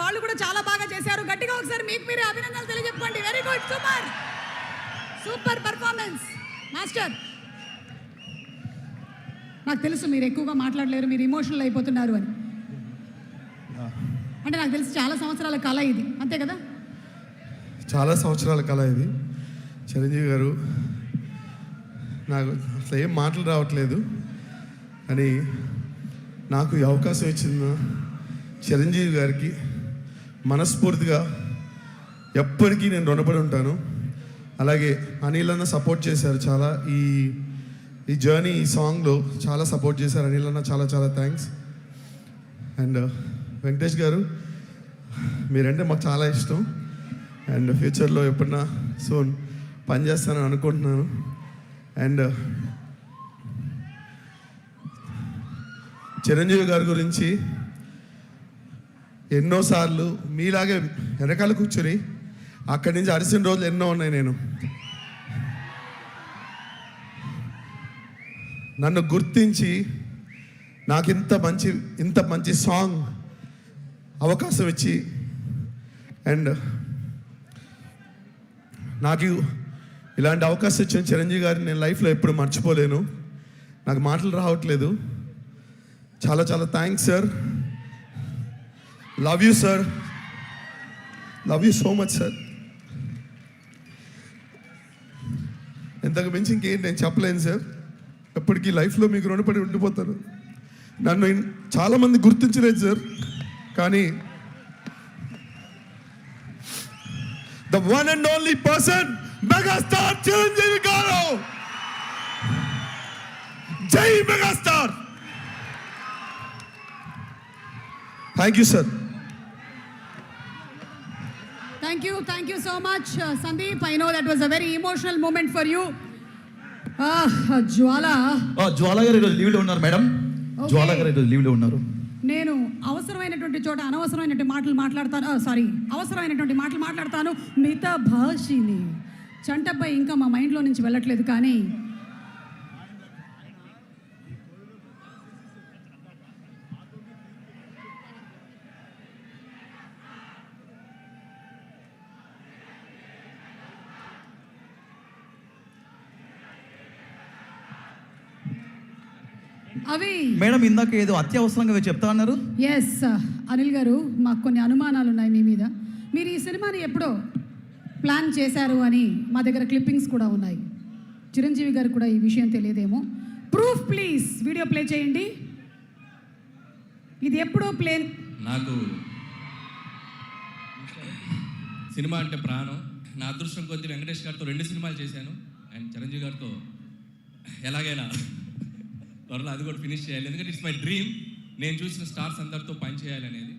వాళ్ళు కూడా చాలా బాగా చేశారు. గట్టిగా ఒకసారి మీకు మీరే అభినందనలు తెలియజెప్పండి. Very good, super super performance master. నాకు తెలుసు మీరు ఎక్కువగా మాట్లాడలేరు, మీరు ఇమోషనల్ అయిపోతున్నారు అని. అంటే నాకు తెలిసి చాలా సంవత్సరాల కళ ఇది, అంతే కదా? చాలా సంవత్సరాల కళ ఇది. చిరంజీవి గారు, నాకు అసలు ఏం మాటలు రావట్లేదు, కానీ నాకు ఈ అవకాశం ఇచ్చిన చిరంజీవి గారికి మనస్ఫూర్తిగా ఎప్పటికీ నేను రుణపడి ఉంటాను. అలాగే అనిల్ అన్న సపోర్ట్ చేశారు చాలా, ఈ జర్నీ, ఈ సాంగ్లో చాలా సపోర్ట్ చేశారు అనిల్ అన్న, చాలా చాలా థ్యాంక్స్. అండ్ వెంకటేష్ గారు, మీరంటే మాకు చాలా ఇష్టం. అండ్ ఫ్యూచర్లో ఎప్పుడన్నా సూన్ పనిచేస్తానని అనుకుంటున్నాను. అండ్ చిరంజీవి గారి గురించి ఎన్నోసార్లు మీలాగే వెనకాల కూర్చొని అక్కడి నుంచి అరిసిన రోజులు ఎన్నో ఉన్నాయి. నేను నన్ను గుర్తించి నాకు ఇంత మంచి సాంగ్ అవకాశం ఇచ్చి, అండ్ నాకు ఇలాంటి అవకాశం ఇచ్చిన చిరంజీవి గారిని నేను లైఫ్లో ఎప్పుడు మర్చిపోలేను. నాకు మాటలు రావట్లేదు. చాలా చాలా thanks sir. Love you sir, love you so much sir. ఇంతకు మించి ఇంకేం నేను చెప్పలేను సార్. ఎప్పటికీ లైఫ్లో మీకు రుణపడి ఉండిపోతాను. నన్ను చాలామంది గుర్తించలేదు సార్, కానీ the one and only person, megastar Chiranjeevi గారు. జై megastar. Thank you sir. Thank you so much, Sandeep. I know that was a very emotional moment for you. జ్వాల గారు ఈరోజు లీవ్లో ఉన్నారు మేడం. జ్వాల గారు ఈరోజు లీవ్లో ఉన్నారు. నేను అవసరమైనటువంటి చోట అనవసరమైనటువంటి మాటలు మాట్లాడతాను. అవసరమైనటువంటి మాటలు మాట్లాడతాను. మిత భాషిని చంటపై ఇంకా మా మైండ్లో నుంచి వెళ్ళట్లేదు. కానీ అవి మేడం ఇందాక ఏదో అత్యవసరంగా చెప్తా అన్నారు. ఎస్ అనిల్ గారు, మాకు కొన్ని అనుమానాలు ఉన్నాయి మీ మీద. మీరు ఈ సినిమాని ఎప్పుడో ప్లాన్ చేశారు అని మా దగ్గర క్లిప్పింగ్స్ కూడా ఉన్నాయి. చిరంజీవి గారు కూడా ఈ విషయం తెలియదేమో. ప్రూఫ్ ప్లీజ్, వీడియో ప్లే చేయండి. ఇది ఎప్పుడో ప్లేన్. నాకు సినిమా అంటే ప్రాణం. నా అదృష్టం కొద్ది వెంకటేష్ గారితో 2 సినిమాలు చేశాను. అండ్ చిరంజీవి గారితో ఎలాగైనా త్వరలో అది కూడా ఫినిష్ చేయాలి. ఎందుకంటే ఇట్స్ మై డ్రీమ్. నేను చూసిన స్టార్స్ అందరితో పని చేయాలనేది.